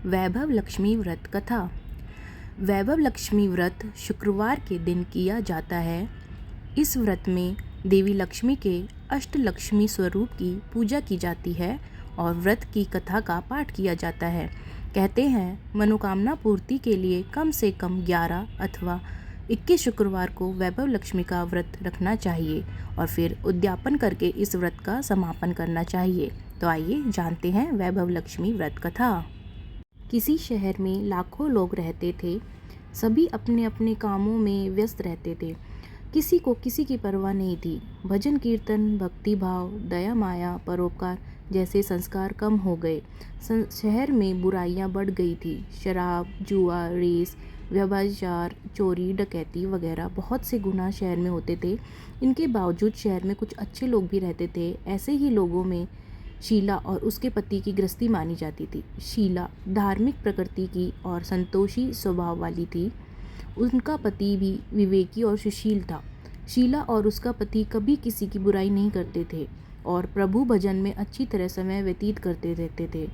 वैभव लक्ष्मी व्रत कथा। वैभव लक्ष्मी व्रत शुक्रवार के दिन किया जाता है। इस व्रत में देवी लक्ष्मी के अष्टलक्ष्मी स्वरूप की पूजा की जाती है और व्रत की कथा का पाठ किया जाता है। कहते हैं मनोकामना पूर्ति के लिए कम से कम 11 अथवा 21 शुक्रवार को वैभव लक्ष्मी का व्रत रखना चाहिए और फिर उद्यापन करके इस व्रत का समापन करना चाहिए। तो आइए जानते हैं वैभव लक्ष्मी व्रत कथा। किसी शहर में लाखों लोग रहते थे। सभी अपने अपने कामों में व्यस्त रहते थे। किसी को किसी की परवाह नहीं थी। भजन कीर्तन, भक्ति भाव, दया माया, परोपकार जैसे संस्कार कम हो गए। शहर में बुराइयां बढ़ गई थी। शराब, जुआ, रेस, व्यभिचार, चोरी, डकैती वगैरह बहुत से गुनाह शहर में होते थे। इनके बावजूद शहर में कुछ अच्छे लोग भी रहते थे। ऐसे ही लोगों में शीला और उसके पति की गृहस्थी मानी जाती थी। शीला धार्मिक प्रकृति की और संतोषी स्वभाव वाली थी। उनका पति भी विवेकी और सुशील था। शीला और उसका पति कभी किसी की बुराई नहीं करते थे और प्रभु भजन में अच्छी तरह समय व्यतीत करते रहते थे।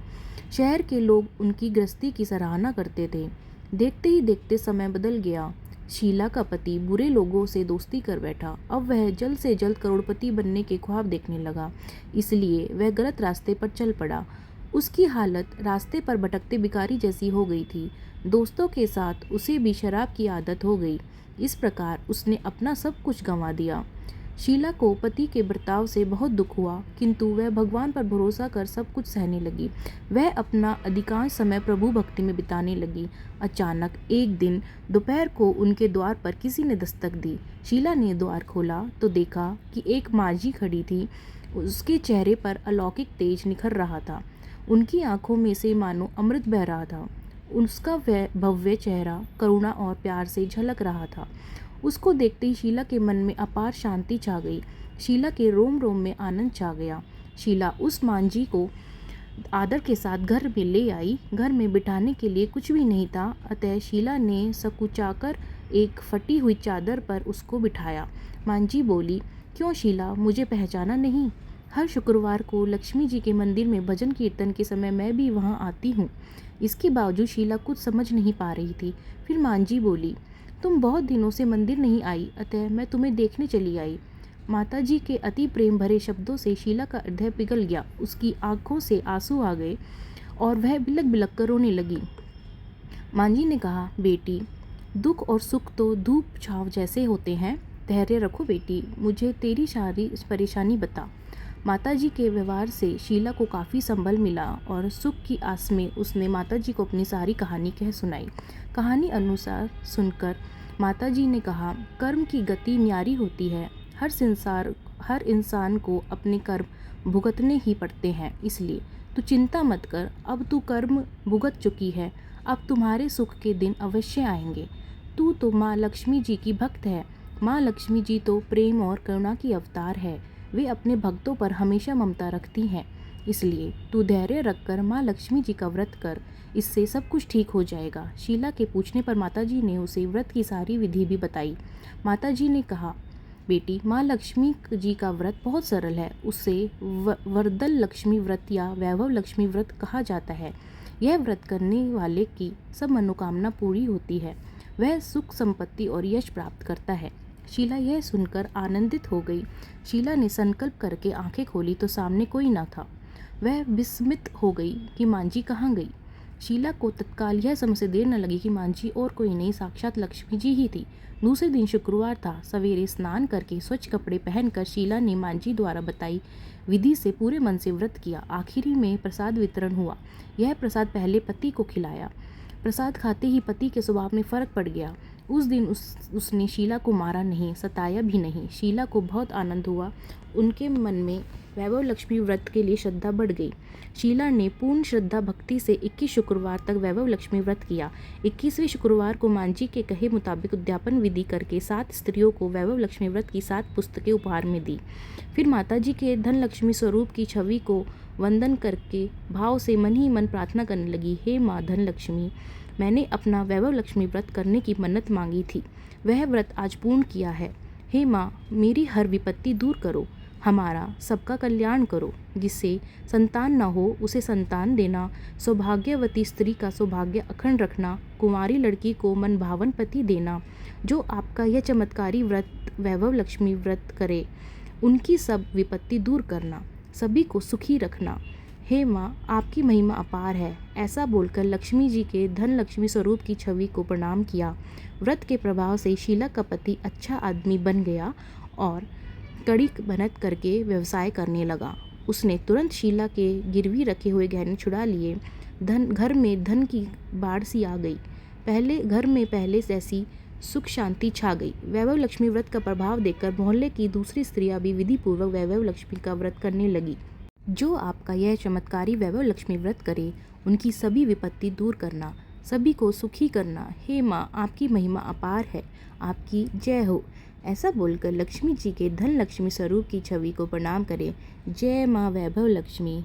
शहर के लोग उनकी गृहस्थी की सराहना करते थे। देखते ही देखते समय बदल गया। शीला का पति बुरे लोगों से दोस्ती कर बैठा। अब वह जल्द से जल्द करोड़पति बनने के ख्वाब देखने लगा, इसलिए वह गलत रास्ते पर चल पड़ा। उसकी हालत रास्ते पर भटकते भिखारी जैसी हो गई थी। दोस्तों के साथ उसे भी शराब की आदत हो गई। इस प्रकार उसने अपना सब कुछ गंवा दिया। शीला को पति के बर्ताव से बहुत दुख हुआ, किंतु वह भगवान पर भरोसा कर सब कुछ सहने लगी। वह अपना अधिकांश समय प्रभु भक्ति में बिताने लगी। अचानक एक दिन दोपहर को उनके द्वार पर किसी ने दस्तक दी। शीला ने द्वार खोला तो देखा कि एक मांझी खड़ी थी। उसके चेहरे पर अलौकिक तेज निखर रहा था। उनकी आंखों में से मानो अमृत बह रहा था। उसका वह भव्य चेहरा करुणा और प्यार से झलक रहा था। उसको देखते ही शीला के मन में अपार शांति छा गई। शीला के रोम रोम में आनंद छा गया। शीला उस मांझी को आदर के साथ घर में ले आई। घर में बिठाने के लिए कुछ भी नहीं था, अतः शीला ने सकुचाकर एक फटी हुई चादर पर उसको बिठाया। मांझी बोली, क्यों शीला, मुझे पहचाना नहीं? हर शुक्रवार को लक्ष्मी जी के मंदिर में भजन कीर्तन के समय मैं भी वहाँ आती हूँ। इसके बावजूद शीला कुछ समझ नहीं पा रही थी। फिर मांझी बोली, तुम बहुत दिनों से मंदिर नहीं आई, अतः मैं तुम्हें देखने चली आई। माताजी के अति प्रेम भरे शब्दों से शीला का हृदय पिघल गया। उसकी आंखों से आंसू आ गए और वह बिलक बिलक कर रोने लगी। मांझी ने कहा, बेटी, दुख और सुख तो धूप छांव जैसे होते हैं। धैर्य रखो बेटी, मुझे तेरी सारी परेशानी बता। माताजी के व्यवहार से शीला को काफ़ी संबल मिला और सुख की आस में उसने माताजी को अपनी सारी कहानी कह सुनाई। कहानी अनुसार सुनकर माताजी ने कहा, कर्म की गति न्यारी होती है। हर इंसान को अपने कर्म भुगतने ही पड़ते हैं, इसलिए तू चिंता मत कर। अब तू कर्म भुगत चुकी है, अब तुम्हारे सुख के दिन अवश्य आएंगे। तू तो माँ लक्ष्मी जी की भक्त है। माँ लक्ष्मी जी तो प्रेम और करुणा की अवतार है। वे अपने भक्तों पर हमेशा ममता रखती हैं, इसलिए तू धैर्य रखकर माँ लक्ष्मी जी का व्रत कर, इससे सब कुछ ठीक हो जाएगा। शीला के पूछने पर माताजी ने उसे व्रत की सारी विधि भी बताई। माताजी ने कहा, बेटी, माँ लक्ष्मी जी का व्रत बहुत सरल है। उसे वरदल लक्ष्मी व्रत या वैभव लक्ष्मी व्रत कहा जाता है। यह व्रत करने वाले की सब मनोकामना पूरी होती है। वह सुख, संपत्ति और यश प्राप्त करता है। शीला यह सुनकर आनंदित हो गई। शीला ने संकल्प करके आंखें खोली तो सामने कोई न था। वह विस्मित हो गई कि मांझी कहाँ गई। शीला को तत्काल यह समझ देर न लगी कि मांझी और कोई नहीं, साक्षात लक्ष्मी जी ही थी। दूसरे दिन शुक्रवार था। सवेरे स्नान करके स्वच्छ कपड़े पहनकर शीला ने मांझी द्वारा बताई विधि से पूरे मन से व्रत किया। आखिरी में प्रसाद वितरण हुआ। यह प्रसाद पहले पति को खिलाया। प्रसाद खाते ही पति के स्वभाव में फर्क पड़ गया। उस दिन उसने शीला को मारा नहीं, सताया भी नहीं। शीला को बहुत आनंद हुआ। उनके मन में वैभव लक्ष्मी व्रत के लिए श्रद्धा बढ़ गई। शीला ने पूर्ण श्रद्धा भक्ति से 21 शुक्रवार तक वैभव लक्ष्मी व्रत किया। 21वें शुक्रवार को मांझी के कहे मुताबिक उद्यापन विधि करके 7 स्त्रियों को वैभव लक्ष्मी व्रत की 7 पुस्तकें उपहार में दी। फिर माताजी के धन लक्ष्मी स्वरूप की छवि को वंदन करके भाव से मन ही मन प्रार्थना करने लगी, हे माँ धन लक्ष्मी, मैंने अपना वैभव लक्ष्मी व्रत करने की मन्नत मांगी थी, वह व्रत आज पूर्ण किया है। हे माँ, मेरी हर विपत्ति दूर करो। हमारा सबका कल्याण करो। जिससे संतान न हो उसे संतान देना, सौभाग्यवती स्त्री का सौभाग्य अखंड रखना, कुंवारी लड़की को मनभावन पति देना। जो आपका यह चमत्कारी व्रत वैभव लक्ष्मी व्रत करे, उनकी सब विपत्ति दूर करना, सभी को सुखी रखना। हे माँ, आपकी महिमा अपार है। ऐसा बोलकर लक्ष्मी जी के धन लक्ष्मी स्वरूप की छवि को प्रणाम किया। व्रत के प्रभाव से शीला का पति अच्छा आदमी बन गया और कड़ी मेहनत करके व्यवसाय करने लगा। उसने तुरंत शीला के गिरवी रखे हुए गहने छुड़ा लिए। घर में धन की बाढ़ सी आ गई। घर में पहले जैसी सुख शांति छा गई। वैभव लक्ष्मी व्रत का प्रभाव देखकर मोहल्ले की दूसरी स्त्रियां भी विधि पूर्वक वैभव लक्ष्मी का व्रत करने लगी। जो आपका यह चमत्कारी वैभव लक्ष्मी व्रत करे, उनकी सभी विपत्ति दूर करना, सभी को सुखी करना। हे माँ, आपकी महिमा अपार है। आपकी जय हो। ऐसा बोलकर लक्ष्मी जी के धन लक्ष्मी स्वरूप की छवि को प्रणाम करें। जय माँ वैभव लक्ष्मी।